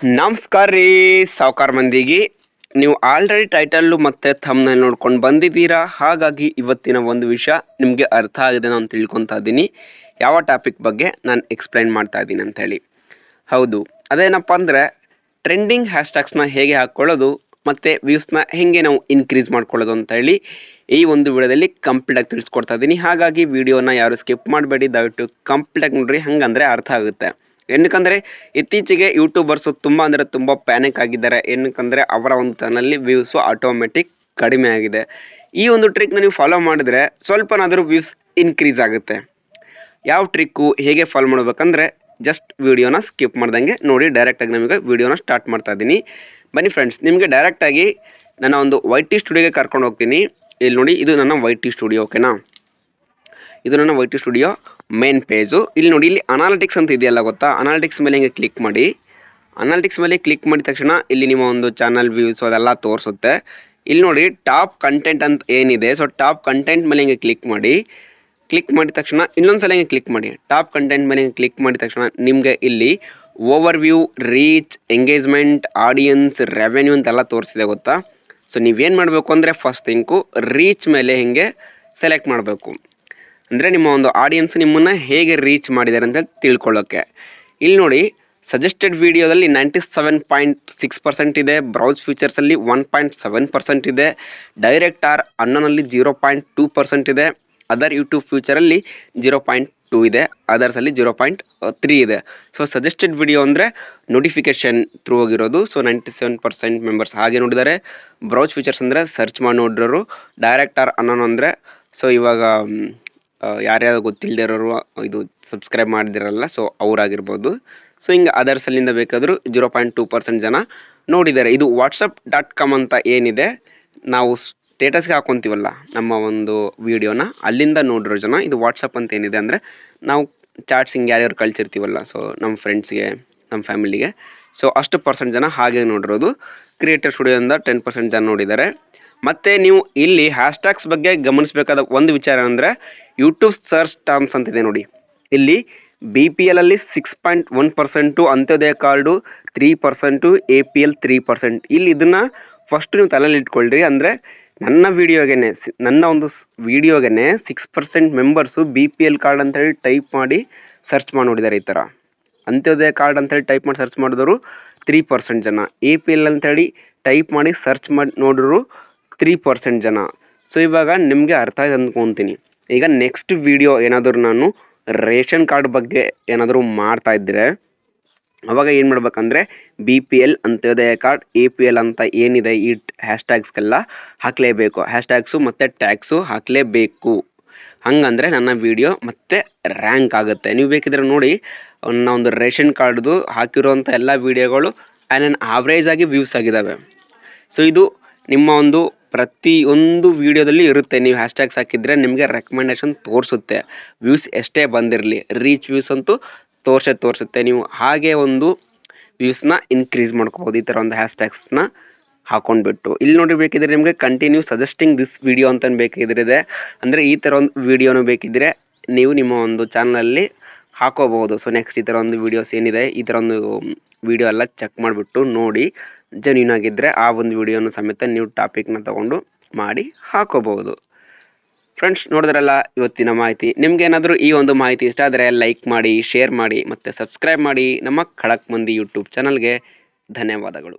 ನಮಸ್ಕಾರ ರೀ ಸಾವುಕಾರ ಮಂದಿಗೆ. ನೀವು ಆಲ್ರೆಡಿ ಟೈಟಲ್ಲು ಮತ್ತು ಥಂಬ್ನೇಲ್ ನೋಡ್ಕೊಂಡು ಬಂದಿದ್ದೀರಾ. ಹಾಗಾಗಿ ಇವತ್ತಿನ ಒಂದು ವಿಷಯ ನಿಮಗೆ ಅರ್ಥ ಆಗಿದೆ ನಾನು ತಿಳ್ಕೊತಾ ಇದ್ದೀನಿ. ಯಾವ ಟಾಪಿಕ್ ಬಗ್ಗೆ ನಾನು ಎಕ್ಸ್ಪ್ಲೈನ್ ಮಾಡ್ತಾ ಇದ್ದೀನಿ ಅಂಥೇಳಿ. ಹೌದು, ಅದೇನಪ್ಪ ಅಂದರೆ ಟ್ರೆಂಡಿಂಗ್ ಹ್ಯಾಶ್ಟ್ಯಾಗ್ಸ್ನ ಹೇಗೆ ಹಾಕ್ಕೊಳ್ಳೋದು ಮತ್ತು ವ್ಯೂಸ್ನ ಹೇಗೆ ನಾವು ಇನ್ಕ್ರೀಸ್ ಮಾಡ್ಕೊಳ್ಳೋದು ಅಂತ ಹೇಳಿ ಈ ಒಂದು ವಿಡಿಯೋದಲ್ಲಿ ಕಂಪ್ಲೀಟಾಗಿ ತಿಳಿಸ್ಕೊಡ್ತಾ ಇದ್ದೀನಿ. ಹಾಗಾಗಿ ವಿಡಿಯೋನ ಯಾರು ಸ್ಕಿಪ್ ಮಾಡಬೇಡಿ, ದಯವಿಟ್ಟು ಕಂಪ್ಲೀಟಾಗಿ ನೋಡ್ರಿ, ಹಂಗಂದರೆ ಅರ್ಥ ಆಗುತ್ತೆ. ಏನಕ್ಕಂದರೆ ಇತ್ತೀಚೆಗೆ ಯೂಟ್ಯೂಬರ್ಸು ತುಂಬ ಅಂದರೆ ತುಂಬ ಪ್ಯಾನಿಕ್ ಆಗಿದ್ದಾರೆ. ಏನಕ್ಕಂದರೆ ಅವರ ಒಂದು ಚಾನಲ್ಲಿ ವ್ಯೂಸು ಆಟೋಮೆಟಿಕ್ ಕಡಿಮೆ ಆಗಿದೆ. ಈ ಒಂದು ಟ್ರಿಕ್ನ ನೀವು ಫಾಲೋ ಮಾಡಿದರೆ ಸ್ವಲ್ಪನಾದರೂ ವ್ಯೂಸ್ ಇನ್ಕ್ರೀಸ್ ಆಗುತ್ತೆ. ಯಾವ ಟ್ರಿಕ್ಕು ಹೇಗೆ ಫಾಲೋ ಮಾಡಬೇಕಂದ್ರೆ ಜಸ್ಟ್ ವಿಡಿಯೋನ ಸ್ಕಿಪ್ ಮಾಡ್ದಂಗೆ ನೋಡಿ, ಡೈರೆಕ್ಟಾಗಿ ನಮಗೆ ವಿಡಿಯೋನ ಸ್ಟಾರ್ಟ್ ಮಾಡ್ತಾ ಇದ್ದೀನಿ. ಬನ್ನಿ ಫ್ರೆಂಡ್ಸ್, ನಿಮಗೆ ಡೈರೆಕ್ಟಾಗಿ ನನ್ನ ಒಂದು YT ಸ್ಟುಡಿಯೋಗೆ ಕರ್ಕೊಂಡು ಹೋಗ್ತೀನಿ. ಇಲ್ಲಿ ನೋಡಿ, ಇದು ನನ್ನ YT ಸ್ಟುಡಿಯೋ, ಓಕೆನಾ? ಇದು ನನ್ನ YT ಸ್ಟುಡಿಯೋ ಮೇನ್ ಪೇಜು. ಇಲ್ಲಿ ನೋಡಿ, ಇಲ್ಲಿ ಅನಾಲಿಟಿಕ್ಸ್ ಅಂತ ಇದೆಯಲ್ಲ, ಗೊತ್ತಾ? ಅನಾಲಿಟಿಕ್ಸ್ ಮೇಲೆ ಹಿಂಗೆ ಕ್ಲಿಕ್ ಮಾಡಿ. ಅನಾಲಿಟಿಕ್ಸ್ ಮೇಲೆ ಕ್ಲಿಕ್ ಮಾಡಿದ ತಕ್ಷಣ ಇಲ್ಲಿ ನಿಮ್ಮ ಒಂದು ಚಾನಲ್ ವ್ಯೂಸ್ ಅದೆಲ್ಲ ತೋರಿಸುತ್ತೆ. ಇಲ್ಲಿ ನೋಡಿ ಟಾಪ್ ಕಂಟೆಂಟ್ ಅಂತ ಏನಿದೆ, ಸೊ ಟಾಪ್ ಕಂಟೆಂಟ್ ಮೇಲೆ ಹಿಂಗೆ ಕ್ಲಿಕ್ ಮಾಡಿ. ಕ್ಲಿಕ್ ಮಾಡಿದ ತಕ್ಷಣ ಇನ್ನೊಂದ್ಸಲ ಹಿಂಗೆ ಕ್ಲಿಕ್ ಮಾಡಿ. ಟಾಪ್ ಕಂಟೆಂಟ್ ಮೇಲೆ ಹಿಂಗೆ ಕ್ಲಿಕ್ ಮಾಡಿದ ತಕ್ಷಣ ನಿಮಗೆ ಇಲ್ಲಿ over view, reach, engagement, audience, revenue ಅಂತೆಲ್ಲ ತೋರಿಸಿದೆ, ಗೊತ್ತಾ? ಸೊ ನೀವೇನು ಮಾಡಬೇಕು ಅಂದರೆ ಫಸ್ಟ್ ಥಿಂಕು ರೀಚ್ ಮೇಲೆ ಹಿಂಗೆ ಸೆಲೆಕ್ಟ್ ಮಾಡಬೇಕು. ಅಂದರೆ ನಿಮ್ಮ ಒಂದು ಆಡಿಯನ್ಸ್ ನಿಮ್ಮನ್ನು ಹೇಗೆ ರೀಚ್ ಮಾಡಿದ್ದಾರೆ ಅಂತ ತಿಳ್ಕೊಳ್ಳೋಕ್ಕೆ. ಇಲ್ಲಿ ನೋಡಿ, ಸಜೆಸ್ಟೆಡ್ ವಿಡಿಯೋದಲ್ಲಿ 97.6% ಇದೆ, ಬ್ರೌಸ್ ಫೀಚರ್ಸಲ್ಲಿ 1.7% ಇದೆ, ಡೈರೆಕ್ಟ್ ಆರ್ ಅನ್ನೋನಲ್ಲಿ 0.2% ಇದೆ, ಅದರ್ ಯೂಟ್ಯೂಬ್ ಫ್ಯೂಚರಲ್ಲಿ 0.2 ಇದೆ, ಅದರ್ಸಲ್ಲಿ 0.3 ಇದೆ. ಸೊ ಸಜೆಸ್ಟೆಡ್ ವಿಡಿಯೋ ಅಂದರೆ ನೋಟಿಫಿಕೇಶನ್ ಥ್ರೂ ಹೋಗಿರೋದು. ಸೊ 97% ಮೆಂಬರ್ಸ್ ಹಾಗೆ ನೋಡಿದ್ದಾರೆ. ಬ್ರೌಸ್ ಫೀಚರ್ಸ್ ಅಂದರೆ ಸರ್ಚ್ ಮಾಡಿ ನೋಡಿರೋರು. ಡೈರೆಕ್ಟ್ ಆರ್ ಅನ್ನೋನು ಅಂದರೆ ಸೊ ಇವಾಗ ಯಾರ್ಯಾರು ಗೊತ್ತಿಲ್ಲದೆ ಇರೋರು ಇದು ಸಬ್ಸ್ಕ್ರೈಬ್ ಮಾಡಿದಿರಲ್ಲ, ಸೊ ಅವರಾಗಿರ್ಬೋದು. ಸೊ ಹಿಂಗೆ ಅದರ್ಸಲ್ಲಿಂದ ಬೇಕಾದರೂ 0.2% ಜನ ನೋಡಿದ್ದಾರೆ. ಇದು whatsapp.com ಅಂತ ಏನಿದೆ, ನಾವು ಸ್ಟೇಟಸ್ಗೆ ಹಾಕೊತೀವಲ್ಲ ನಮ್ಮ ಒಂದು ವಿಡಿಯೋನ, ಅಲ್ಲಿಂದ ನೋಡಿರೋ ಜನ. ಇದು ವಾಟ್ಸಪ್ ಅಂತ ಏನಿದೆ ಅಂದರೆ ನಾವು ಚಾಟ್ಸ್ ಹಿಂಗೆ ಯಾರ್ಯಾರು ಕಳಿಸಿರ್ತೀವಲ್ಲ, ಸೊ ನಮ್ಮ ಫ್ರೆಂಡ್ಸ್ಗೆ, ನಮ್ಮ ಫ್ಯಾಮಿಲಿಗೆ, ಸೊ ಅಷ್ಟು ಪರ್ಸೆಂಟ್ ಜನ ಹಾಗೆ ನೋಡಿರೋದು. ಕ್ರಿಯೇಟರ್ ಸ್ಟುಡಿಯೋದಿಂದ 10% ಜನ ನೋಡಿದ್ದಾರೆ. ಮತ್ತು ನೀವು ಇಲ್ಲಿ ಹ್ಯಾಶ್ಟ್ಯಾಗ್ಸ್ ಬಗ್ಗೆ ಗಮನಿಸಬೇಕಾದ ಒಂದು ವಿಚಾರ ಅಂದರೆ ಯೂಟ್ಯೂಬ್ ಸರ್ಚ್ ಟರ್ಮ್ಸ್ ಅಂತಿದೆ ನೋಡಿ. ಇಲ್ಲಿ BPL ಅಲ್ಲಿ 6.1%, ಅಂತ್ಯೋದಯ ಕಾರ್ಡು 3%, APL 3%. ಇಲ್ಲಿ ಇದನ್ನು ಫಸ್ಟ್ ನೀವು ತಲೆಯಲ್ಲಿ ಇಟ್ಕೊಳ್ರಿ. ಅಂದರೆ ನನ್ನ ಒಂದು ವಿಡಿಯೋಗೆ 6% ಮೆಂಬರ್ಸು BPL ಕಾರ್ಡ್ ಅಂತೇಳಿ ಟೈಪ್ ಮಾಡಿ ಸರ್ಚ್ ಮಾಡಿ ನೋಡಿದ್ದಾರೆ. ಈ ಥರ ಅಂತ್ಯೋದಯ ಕಾರ್ಡ್ ಅಂತೇಳಿ ಟೈಪ್ ಮಾಡಿ ಸರ್ಚ್ ಮಾಡಿದವರು 3% ಜನ, APL ಅಂತೇಳಿ ಟೈಪ್ ಮಾಡಿ ಸರ್ಚ್ ಮಾಡಿ ನೋಡಿದ್ರು 3% ಜನ. ಸೊ ಇವಾಗ ನಿಮಗೆ ಅರ್ಥ ಆಯ್ತು ಅಂದ್ಕೊತೀನಿ. ಈಗ ನೆಕ್ಸ್ಟ್ ವಿಡಿಯೋ ಏನಾದರೂ ನಾನು ರೇಷನ್ ಕಾರ್ಡ್ ಬಗ್ಗೆ ಏನಾದರೂ ಮಾಡ್ತಾ ಇದ್ದರೆ ಅವಾಗ ಏನು ಮಾಡ್ಬೇಕಂದ್ರೆ BPL, ಅಂತ್ಯೋದಯ ಕಾರ್ಡ್, APL ಅಂತ ಏನಿದೆ ಈ ಹ್ಯಾಶ್ಟ್ಯಾಗ್ಸ್ಗೆಲ್ಲ ಹಾಕಲೇಬೇಕು. ಹ್ಯಾಶ್ಟ್ಯಾಗ್ಸು ಮತ್ತು ಟ್ಯಾಗ್ಸು ಹಾಕಲೇಬೇಕು. ಹಂಗಂದರೆ ನನ್ನ ವಿಡಿಯೋ ಮತ್ತೆ ರ್ಯಾಂಕ್ ಆಗುತ್ತೆ. ನೀವು ಬೇಕಿದ್ರೆ ನೋಡಿ, ನನ್ನ ಒಂದು ರೇಷನ್ ಕಾರ್ಡ್ದು ಹಾಕಿರೋಂಥ ಎಲ್ಲ ವೀಡಿಯೋಗಳು ಆವ್ರೇಜ್ ಆಗಿ ವ್ಯೂಸ್ ಆಗಿದ್ದಾವೆ. ಸೊ ಇದು ನಿಮ್ಮ ಒಂದು ಪ್ರತಿಯೊಂದು ವಿಡಿಯೋದಲ್ಲಿ ಇರುತ್ತೆ. ನೀವು ಹ್ಯಾಶ್ಟ್ಯಾಗ್ಸ್ ಹಾಕಿದರೆ ನಿಮಗೆ ರೆಕಮೆಂಡೇಶನ್ ತೋರಿಸುತ್ತೆ. ವ್ಯೂಸ್ ಎಷ್ಟೇ ಬಂದಿರಲಿ, ರೀಚ್ ವ್ಯೂಸ್ ಅಂತೂ ತೋರಿಸುತ್ತೆ. ನೀವು ಹಾಗೆ ಒಂದು ವ್ಯೂಸ್ನ ಇನ್ಕ್ರೀಸ್ ಮಾಡ್ಕೋಬೋದು ಈ ಥರ ಒಂದು ಹ್ಯಾಶ್ಟ್ಯಾಗ್ಸ್ನ ಹಾಕೊಂಡ್ಬಿಟ್ಟು. ಇಲ್ಲಿ ನೋಡಿ, ಬೇಕಿದ್ರೆ ನಿಮಗೆ ಕಂಟಿನ್ಯೂ ಸಜೆಸ್ಟಿಂಗ್ ದಿಸ್ ವಿಡಿಯೋ ಅಂತ ಬೇಕಿದ್ರೆ ಅಂದರೆ ಈ ಥರ ಒಂದು ವಿಡಿಯೋನು ಬೇಕಿದ್ರೆ ನೀವು ನಿಮ್ಮ ಒಂದು ಚಾನಲಲ್ಲಿ ಹಾಕೋಬಹುದು. ಸೊ ನೆಕ್ಸ್ಟ್ ಈ ಥರ ಒಂದು ವಿಡಿಯೋಸ್ ಏನಿದೆ, ಈ ಥರ ಒಂದು ವಿಡಿಯೋ ಎಲ್ಲ ಚೆಕ್ ಮಾಡಿಬಿಟ್ಟು ನೋಡಿ, ಜೆನ್ಯೂನ್ ಆಗಿದ್ದರೆ ಆ ಒಂದು ವಿಡಿಯೋನು ಸಮೇತ ನೀವು ಟಾಪಿಕ್ನ ತೊಗೊಂಡು ಮಾಡಿ ಹಾಕೋಬಹುದು. ಫ್ರೆಂಡ್ಸ್, ನೋಡಿದ್ರಲ್ಲ ಇವತ್ತಿನ ಮಾಹಿತಿ. ನಿಮ್ಗೇನಾದರೂ ಈ ಒಂದು ಮಾಹಿತಿ ಇಷ್ಟ ಆದರೆ ಲೈಕ್ ಮಾಡಿ, ಶೇರ್ ಮಾಡಿ ಮತ್ತು ಸಬ್ಸ್ಕ್ರೈಬ್ ಮಾಡಿ ನಮ್ಮ ಖಡಕ್ ಮಂದಿ ಯೂಟ್ಯೂಬ್ ಚಾನಲ್ಗೆ. ಧನ್ಯವಾದಗಳು.